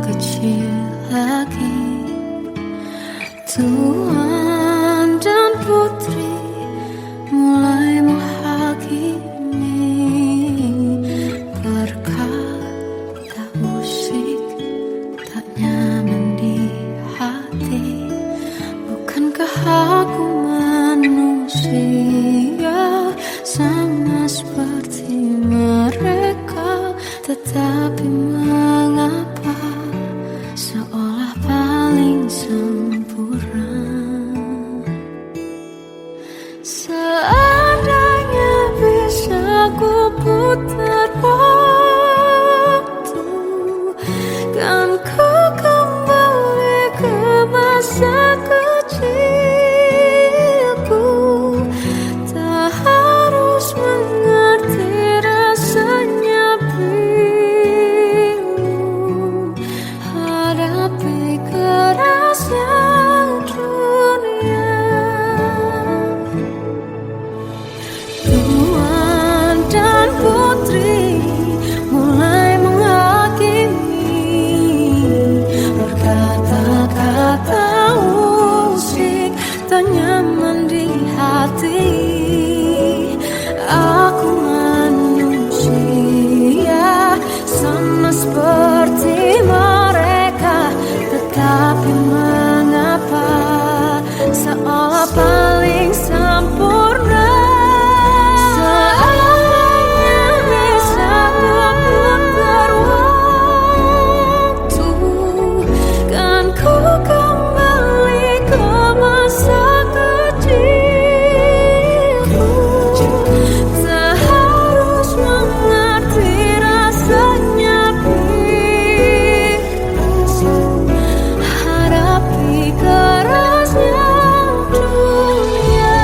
kecil lagi. Tuan dan putri mulai menghakimi, berkata musik tak nyaman di hati. Bukankah aku manusia sama seperti mereka? Tetapi mengapa seolah paling sempurna? Seandainya bisa ku putar waktu, kan ku kembali ke masa kecilku. Tak harus mengerti rasanya bingung hadapi kerasnya dunia. Tuan dan putri mulai menghakimi, berkata-kata musik tak nyaman di hati. Aku manusia sama seperti mereka, tetapi mengapa seolah paling sempurna? Seandainya bisa ku putar waktu, kan ku kembali ke masa kecilku. Tak harus mengerti rasanya bingung hadapi kerasnya dunia.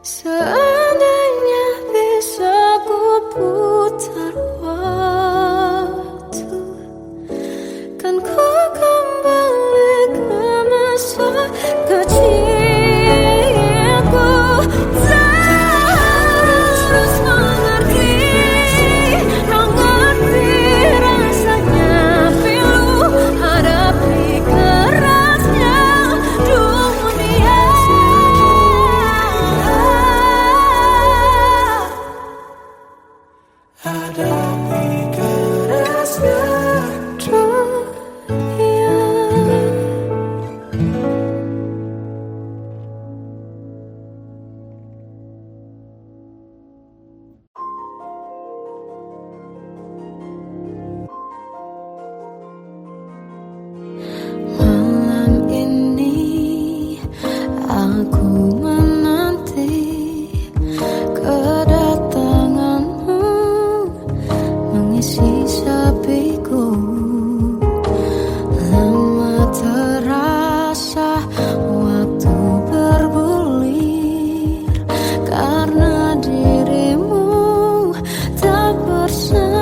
Seandainya bisa ku putar waktu, kan ku kembali ke masa kecilku. Tak harus mengerti rasanya pilu hadapi kerasnya dunia. Hadapi kerasnya dunia. Malam ini aku menanti kedatanganmu mengisi sepiku. Lama terasa waktu bergulir karena dirimu tak bersamaku.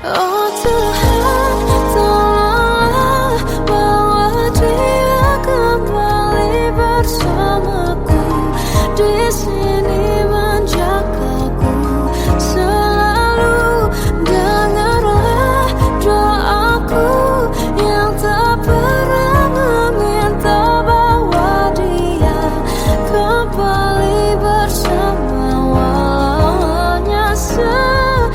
Oh Tuhan, tolonglah bawa dia kembali bersamaku. Di sini menjagaku selalu. Dengarlah doaku yang tak pernah meminta, bawa dia kembali bersama walaunya sesaat.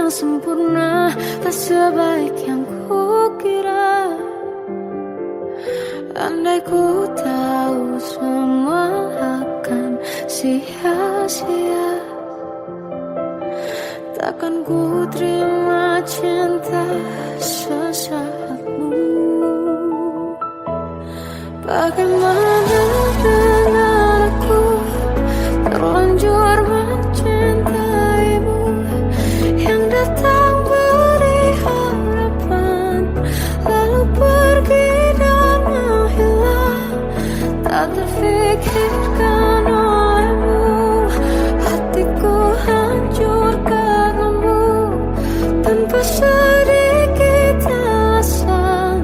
yang sempurna, tak sebaik yang kukira. Andai ku tahu semua akan sia-sia, takkan ku terima cinta sesaatmu. Bagaimana dengan aku terlanjur mencintaimu, yang datang beri harapan lalu pergi dan menghilang. Tak terfikirkan olehmu, hatiku hancur karenamu. Tanpa sedikit alasan,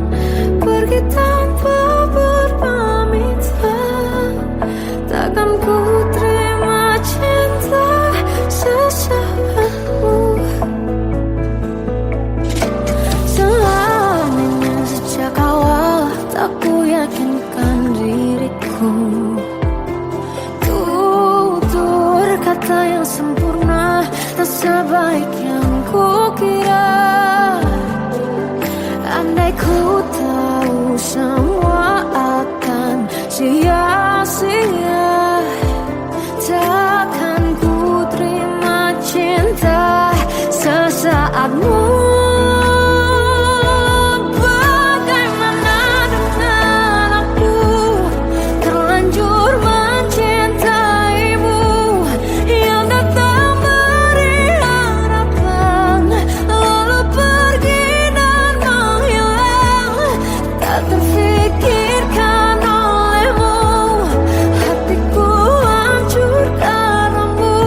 pergi tanpa berpamitan. Takkan ku terima cinta sesaatmu. Selamanya sejak awal tak ku yakinkan diriku. Tutur kata yang sempurna, tak sebaik yang kukira. Andai ku tahu semua akan sia-sia, takkan ku terima cinta sesaatmu. Bagaimana dengan aku terlanjur mencintaimu, yang datang beri harapan lalu pergi dan menghilang. Tak terfikirkan olehmu, hatiku hancur karenamu.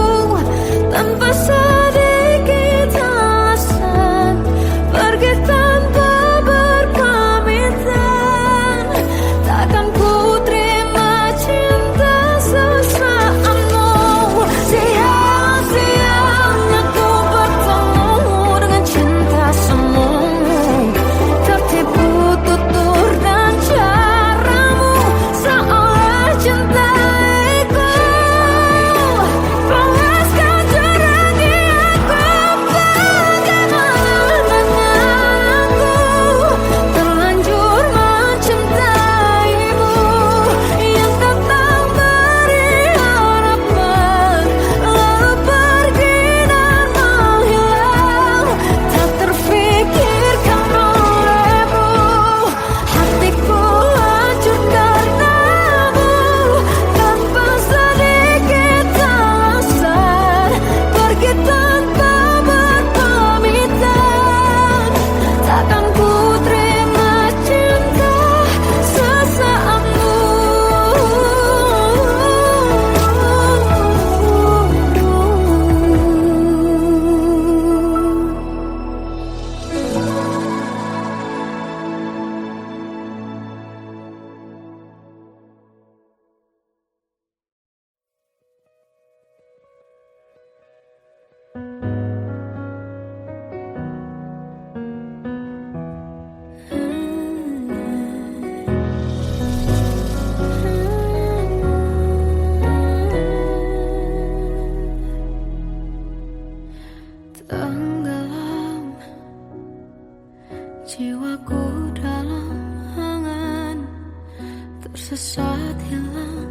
Tanpa sedikit alasan, pergi tanpa berpamitan. Takkan ku terima cinta sesaatmu. Sia-sianya ku bertemu dengan cinta semu, tertipu tutur dan caramu, seolah cintaiku panaskan jurang di aku. Bagaimana dengan aku terlanjur mencintaimu, yang datang beri harapan lalu pergi dan menghilang. Tak terfikirkan olehmu, hatiku hancur karenamu. Tanpa sedikit alasan, pergi tanpa berpamitan. Takkan ku terima cinta sesaatmu. Tenggelam jiwaku dalam angan, tersesat hilang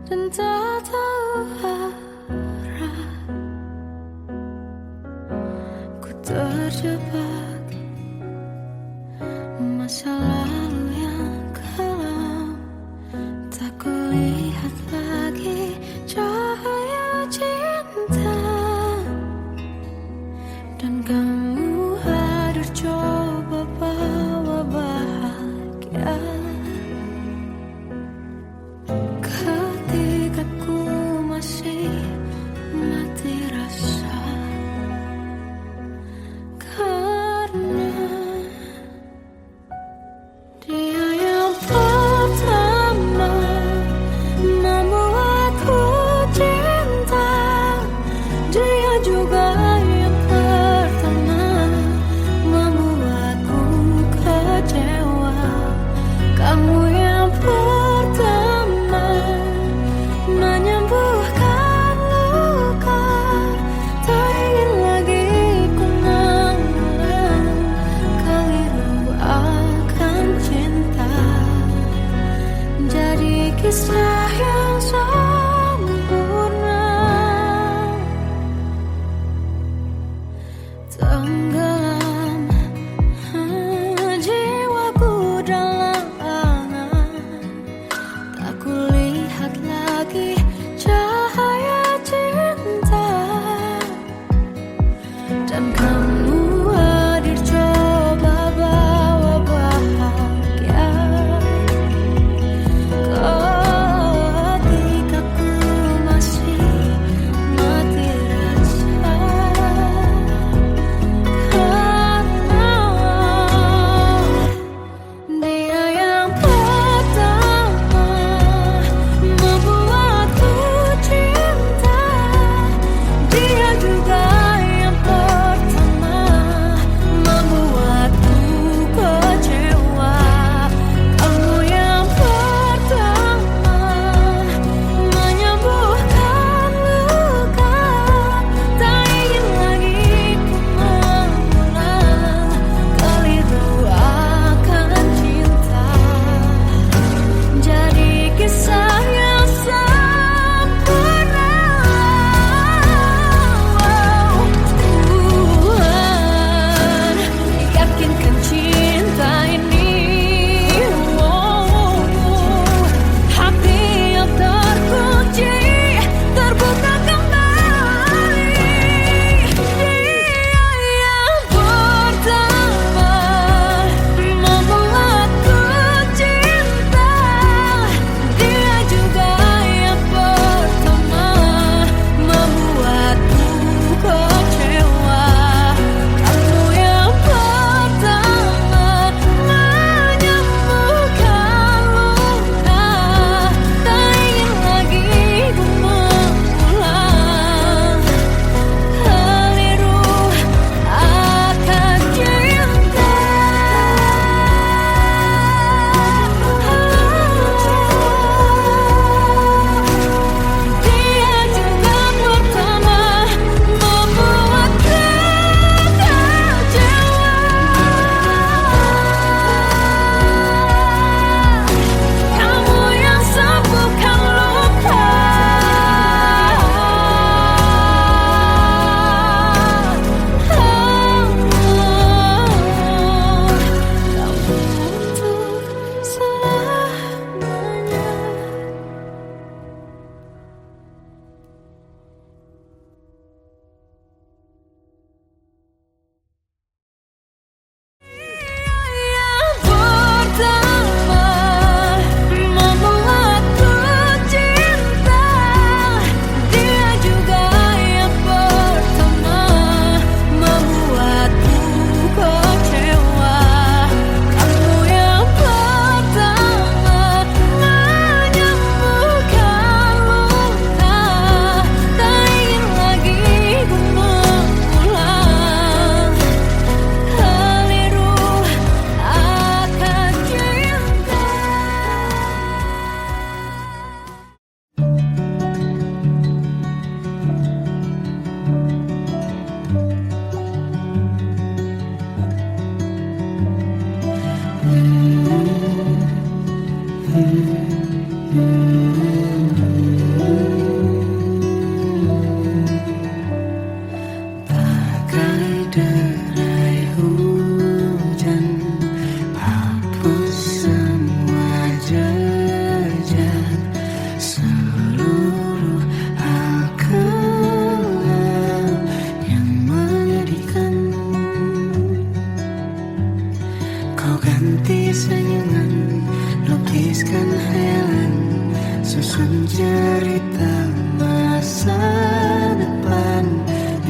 dan tak tahu arah. Ku terjebak masa lalu yang kelam, tak kulihat lagi cahaya cinta. Dan kamu hadir coba bawa bahagia, ketika ku masih mati rasa.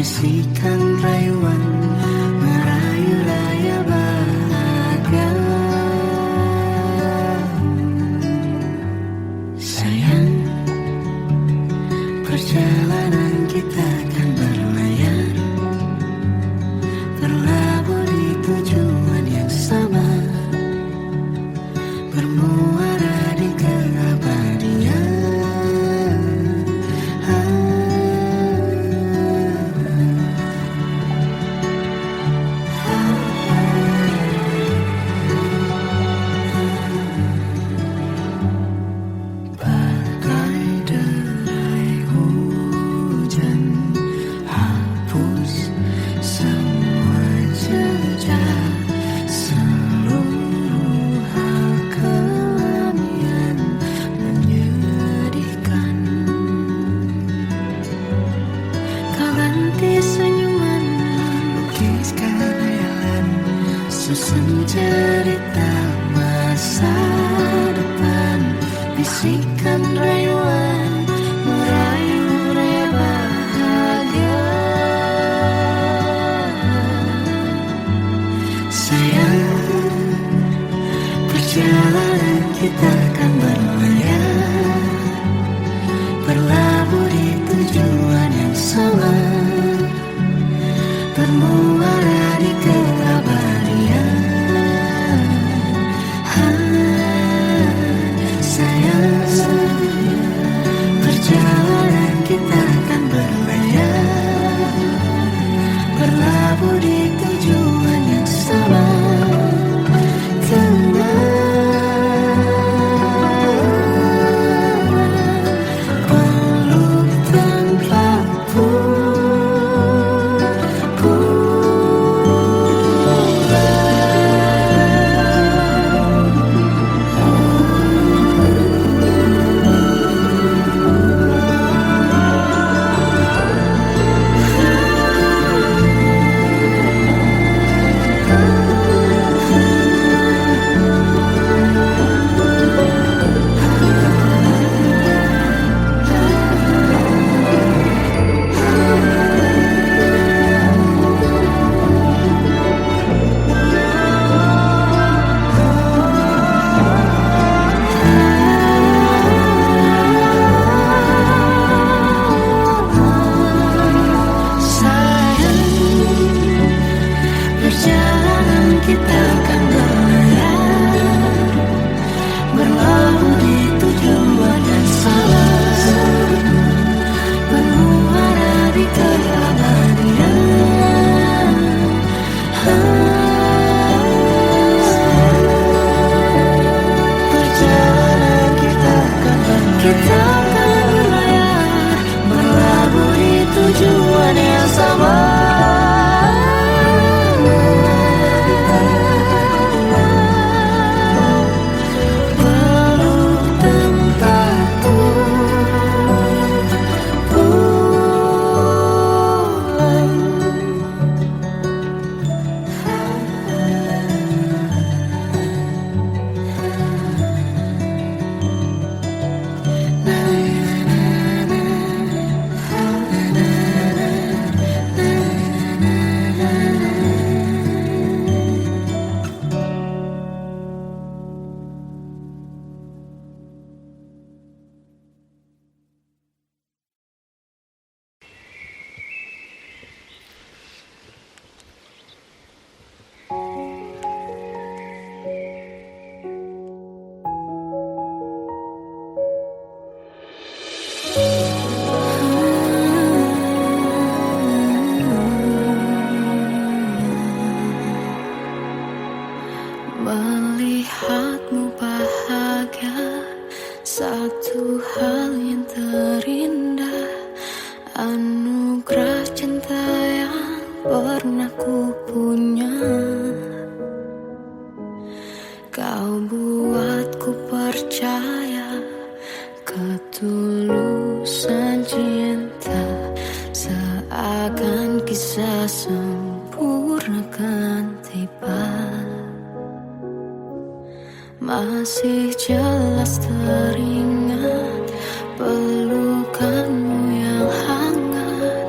bisikan rayuan merayu raya bahagia. Sayang, perjalanan kita akan berlayar, berlabuh di tujuan yang sama, bermuara di keabadian. Susun cerita masa depan, bisikan rayuan merayu raya bahagia. Sayang, perjalanan kita akan berlayar, berlabuh di tujuan yang sama, bermuara di keabadian. Perjalanan kita akan berlayar, berlabuh di tujuan yang sama, peluk tanpa kita akan berlayar, berlabuh di tujuan yang sama, bermuara di keabadian. Perjalanan kita akan berlayar, berlabuh di tujuan yang sama. Melihatmu bahagia, satu hal yang terindah, anugerah cinta yang pernah ku punya. Kau buatku percaya ketulusan cinta, seakan kisah sempurna kan tiba. Masih jelas teringat pelukanmu yang hangat,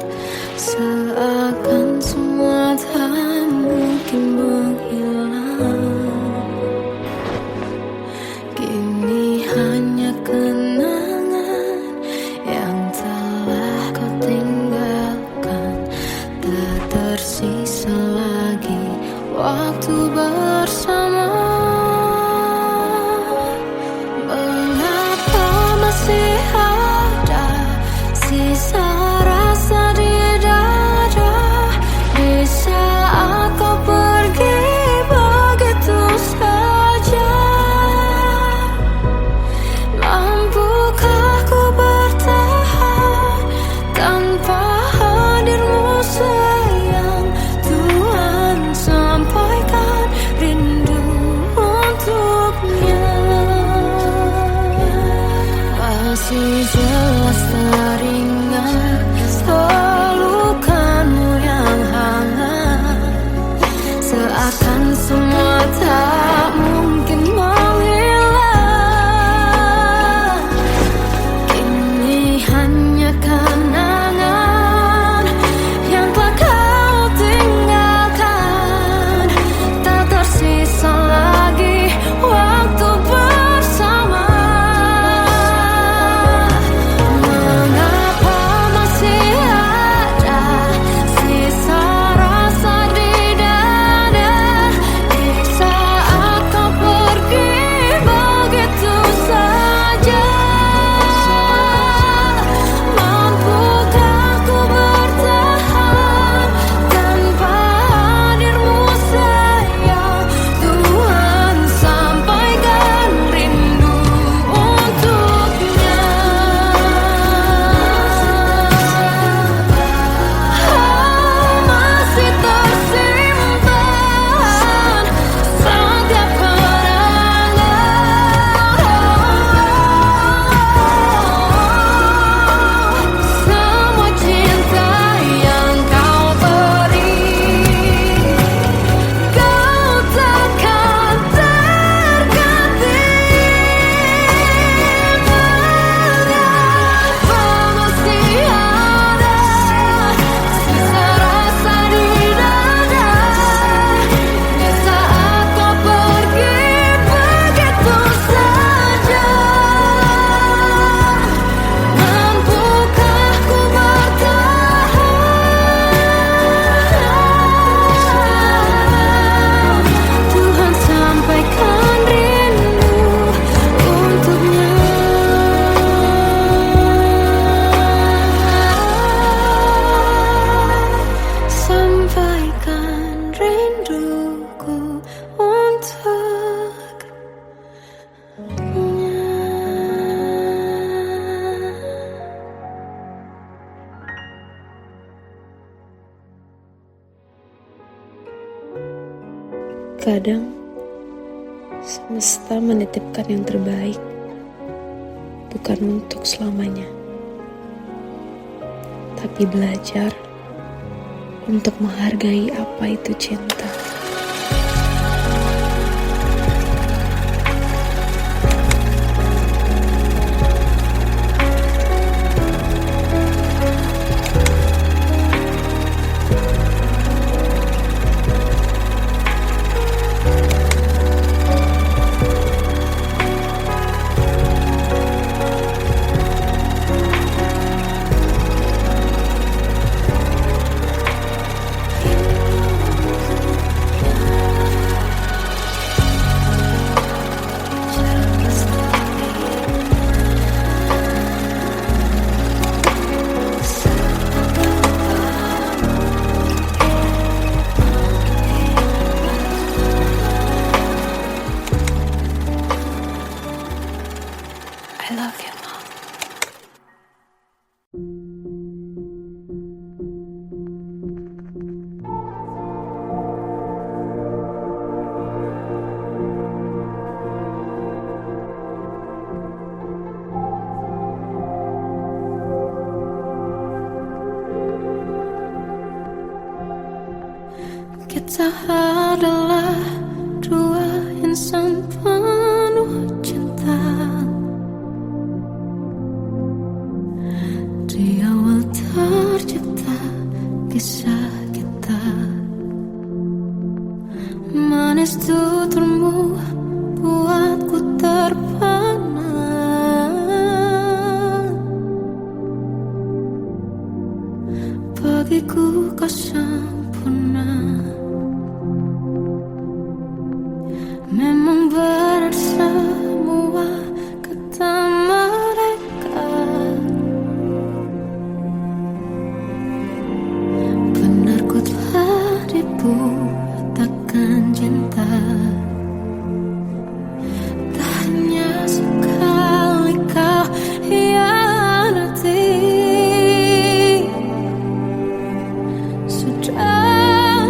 Terkadang semesta menitipkan yang terbaik, bukan untuk selamanya, tapi belajar untuk menghargai apa itu cinta. I love you, Mom. Kita adalah dua insan penuh cinta. Di awal tercipta kisah kita, manis tuturmu buatku terpana. Bagiku kau sempurna, memang benar semua kata mereka. Benar ku telah dibutakan cinta. Tak hanya sekali kau hianati, sudah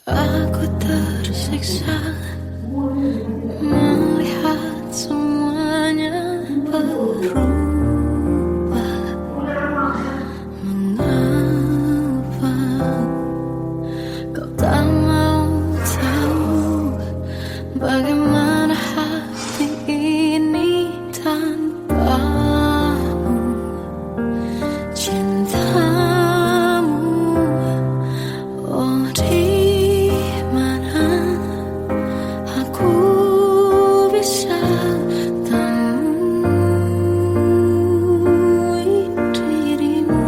Aku tersiksa melihat semuanya berubah. Mengapa kau tak mau tahu bagaimana hati ini tanpamu? Cintamu, oh di mana aku bisa temui dirimu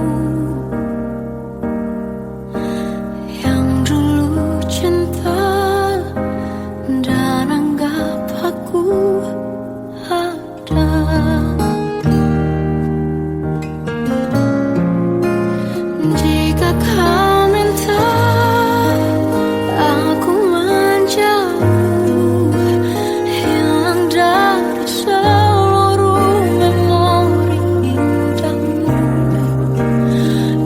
yang dulu cinta dan anggap aku ada. Jika kau minta aku menjauh, hilang dari seluruh memori indahmu,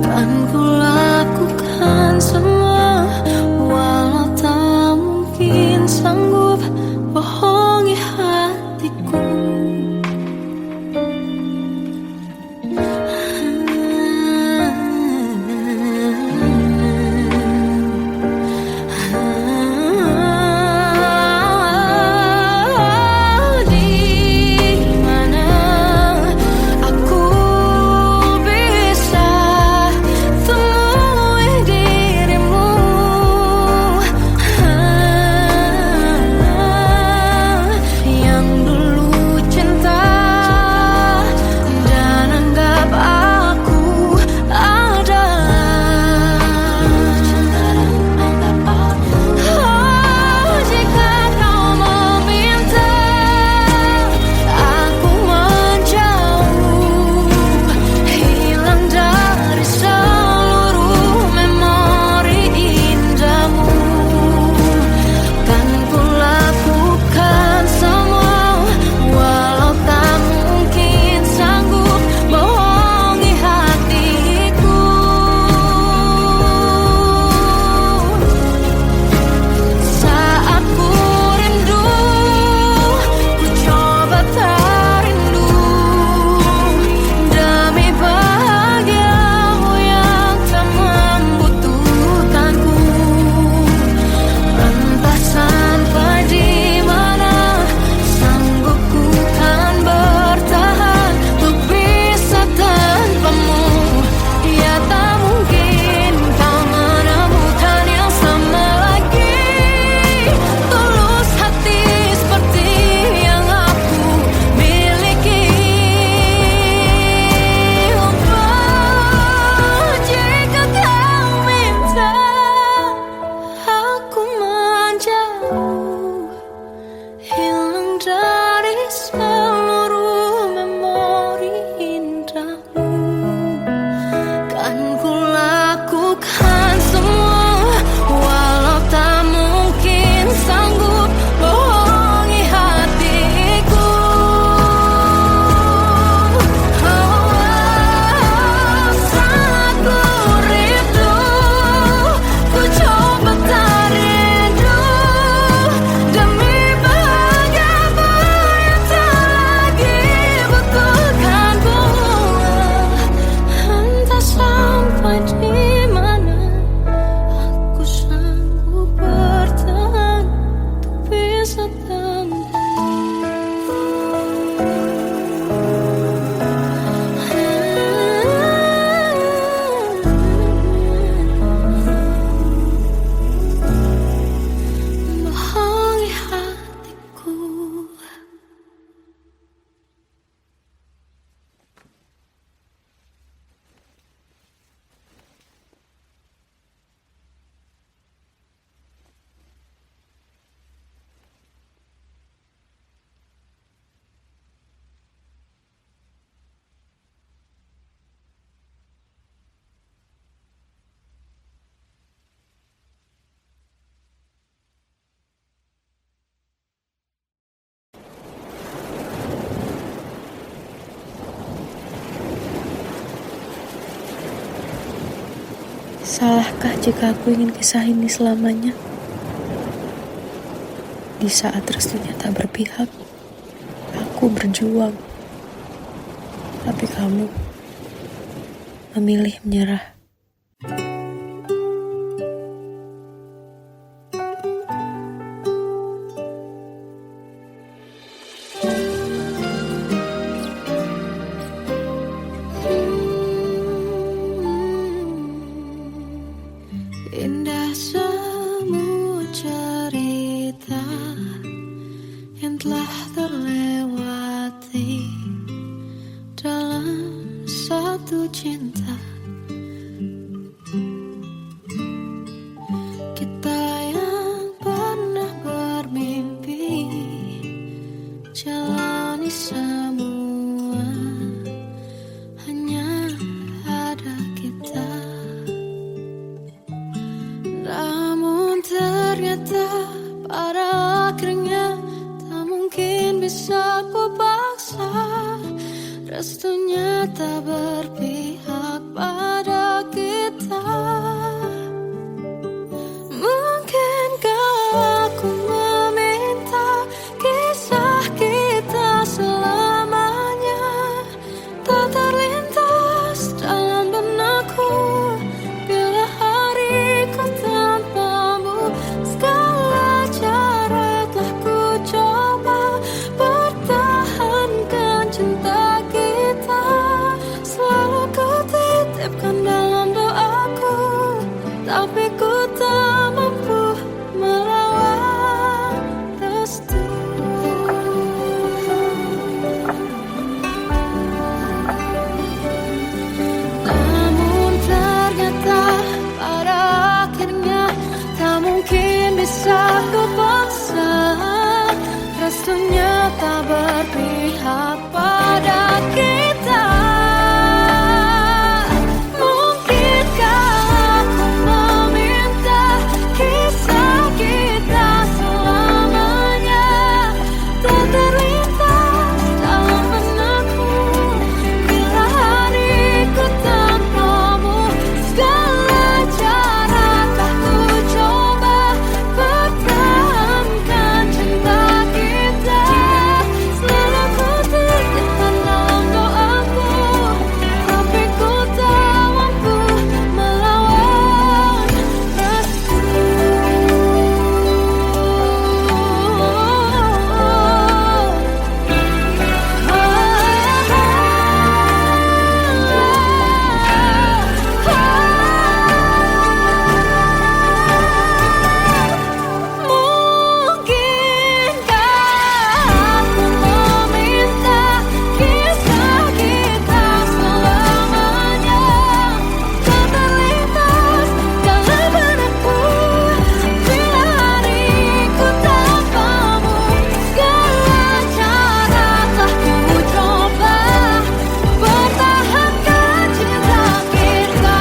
kan ku lakukan semua, walau tak mungkin sanggup bohongi hatiku. Di mana aku bisa temui dirimu yang dulu cinta dan anggap aku ada. Oh, jika kau meminta aku menjauh, hilang dari seluruh memori indahmu, kan ku lakukan semua, walau tak mungkin sanggup bohongi hatiku. Saat ku rindu, ku coba tak rindu, demi bahagiamu yang tak membutuhkanku. Entah sampai di mana sanggup ku kan bertahan untuk bisa tanpamu. Ya tak mungkin kau menemukan yang sama lagi, tulus hati seperti yang aku miliki. Oh, jika kau minta aku menjauh, hilang dari seluruh memori indahmu, kan ku lakukan semua, walau tak mungkin sanggup bohongi hatiku. Saat ku rindu, ku coba tak rindu, demi bahagiamu yang tak lagi butuhkanku. Entah sampai di mana aku sanggup bertahan untuk bisa bohongi hatiku. Salahkah jika aku ingin kisah ini selamanya? Di saat restunya tak berpihak, aku berjuang. Tapi kamu memilih menyerah. Indah semua cerita yang telah terlewati dalam satu cinta. Kita yang pernah bermimpi jalani semua, hanya ada kita. Namun ternyata pada akhirnya tak mungkin bisa ku paksa. Restunya tak berpihak pada kita. Mungkinkah aku meminta kisah kita selamanya tak terlintas dalam benakku bila hariku tanpamu. Segala cara telah ku coba pertahankan cinta kita. Selalu ku titipkan dalam doaku, tapi ku tak mampu melawan restu. Namun ternyata pada akhirnya tak mungkin bisa ku paksa. Restunya tak berpihak pada kita. Mungkinkah aku meminta kisah kita selamanya tak terlintas dalam benakku bila hariku tanpamu. Segala cara telah ku coba pertahankan cinta kita. Selalu ku titipkan dalam doaku, tapi ku tak mampu melawan restu. Mungkinkah aku meminta kisah kita selamanya tak terlintas dalam benakku bila hariku tanpamu. Segala cara telah ku coba pertahankan cinta kita.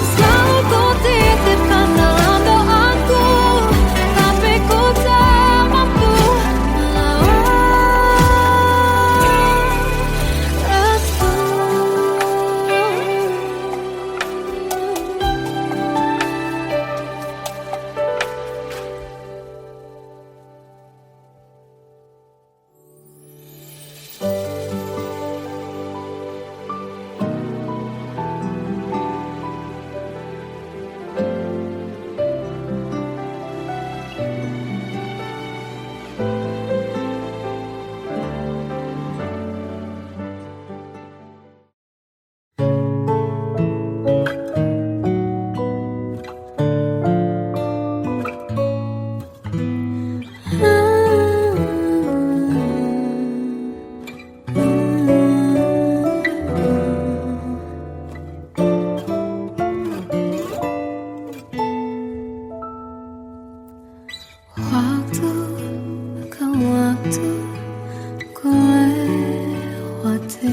Selalu ku titipkan dalam doaku, tapi ku tak mampu melawan restu. Waktu ke waktu ku lewati,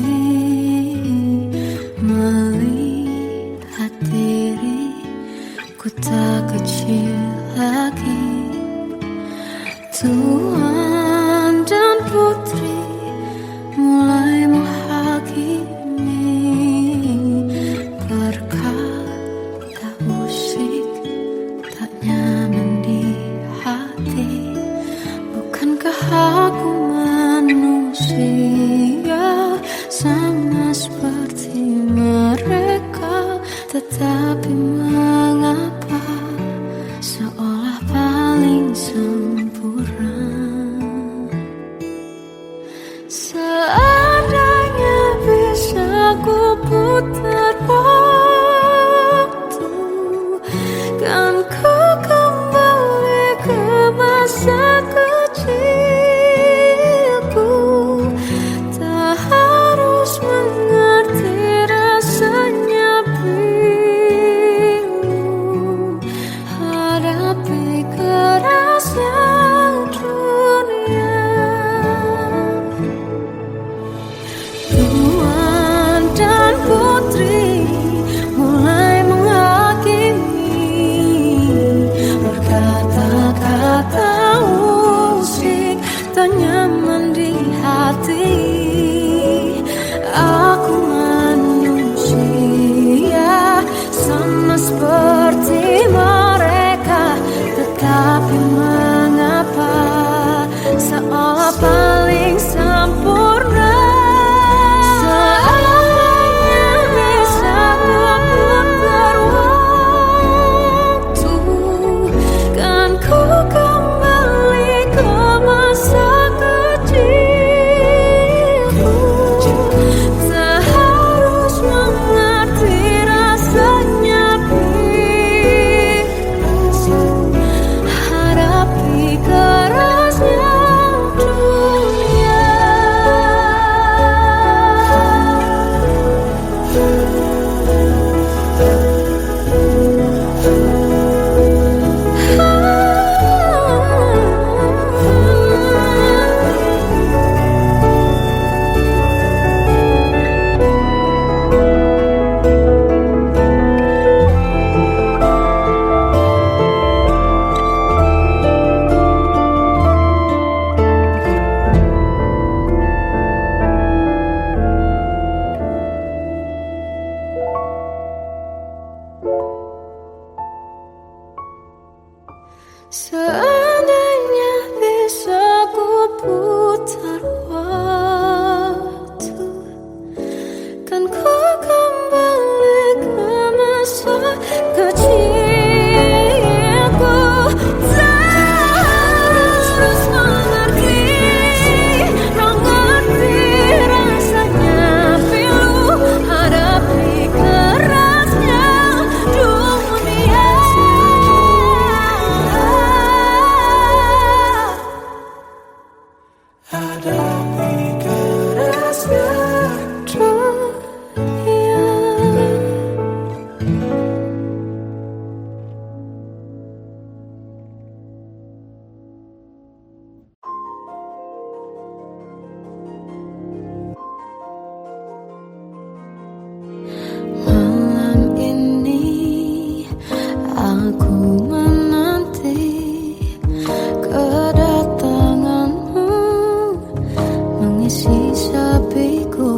melihat diriku tak kecil lagi. Tuan dan putri mulai menghakimi berkata musik tak nyaman di hati. Tetapi mengapa seolah paling sempurna. Seandainya bisa ku putar waktu, kan ku kembali ke masa kecilku. Tak harus mengerti rasanya bingung hadapi kerasnya dunia. Tuan dan putri mulai menghakimi, berkata-kata usik tak nyaman di hati. Aku manusia sama seperti mereka, tetapi mengapa seolah paling sempurna. Seandainya bisa ku putar waktu, kan ku kembali ke masa kecilku. Tak harus mengerti rasanya bingung hadapi kerasnya dunia. Seandainya bisa ku putar waktu, kan ku kembali ke masa kecilku. Tak harus mengerti rasanya pilu hadapi kerasnya dunia. Hadapi kerasnya dunia. Malam ini aku menanti kedatanganmu mengisi sepiku.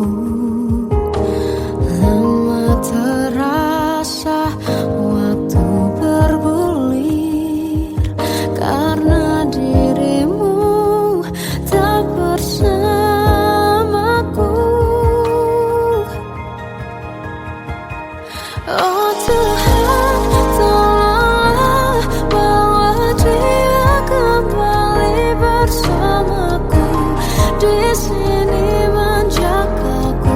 Lama terasa waktu bergulir karena dirimu tak bersamaku. Oh Tuhan, tolonglah bawa dia kembali bersamaku. Di sini menjagaku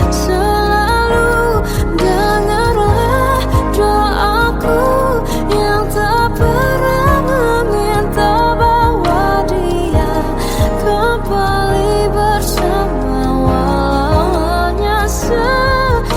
selalu. Dengarlah doaku yang tak pernah meminta bawa dia kembali bersama walaunya sesaat.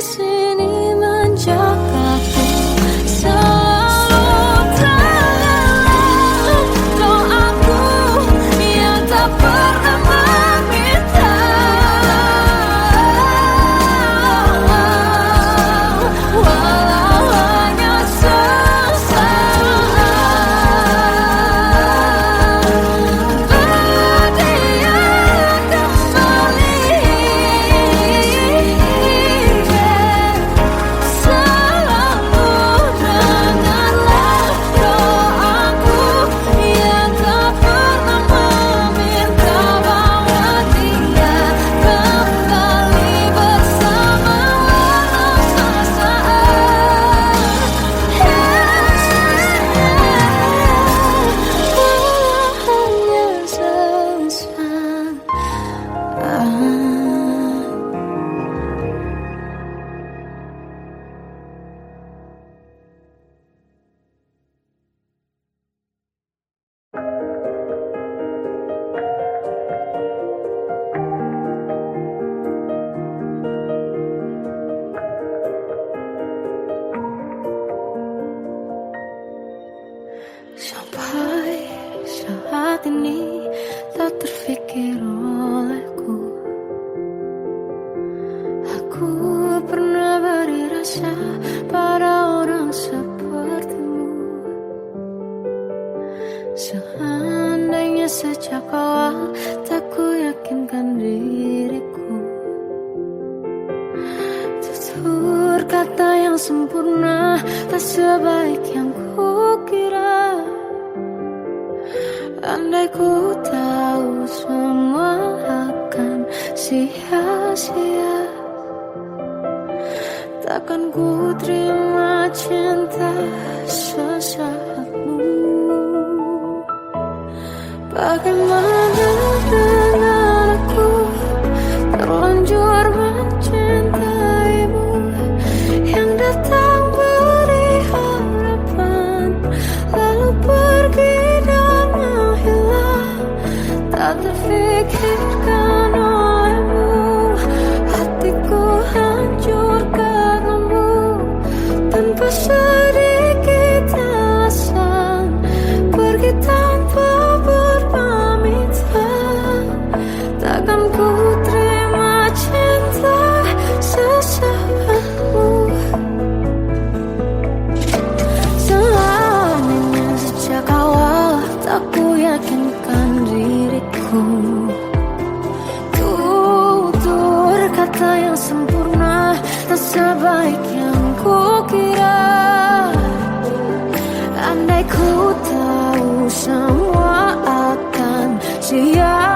sini menjagaku. Selalu dalam doaku yang tak pernah meminta, walau hanya sesaat. Berdia kembali, selalu dengarlah doaku yang tak pernah meminta, bawa dia kembali bersama walau sesaat. Walau hanya sesaat. Sampai saat ini tak terfikir olehku, aku pernah beri rasa pada orang sepertimu. Seandainya sejak awal tak ku yakinkan diriku, tutur kata yang sempurna tak sebaik yang ku kira. Andai ku tahu semua akan sia-sia, takkan ku terima cinta sesaatmu. Bagaimana dengan aku terlanjur mencintaimu, yang datang beri harapan lalu pergi dan menghilang, tak terfikirkan olehmu. Hatiku hancur karenamu, tanpa sedikit alasan, pergi tanpa berpamitan. Takkan ku terima cinta sesaatmu. Seandainya sejak awal tak ku yakinkan diriku, tutur kata yang sempurna tak sebaik yang ku kira. Andai ku tahu semua akan sia-sia,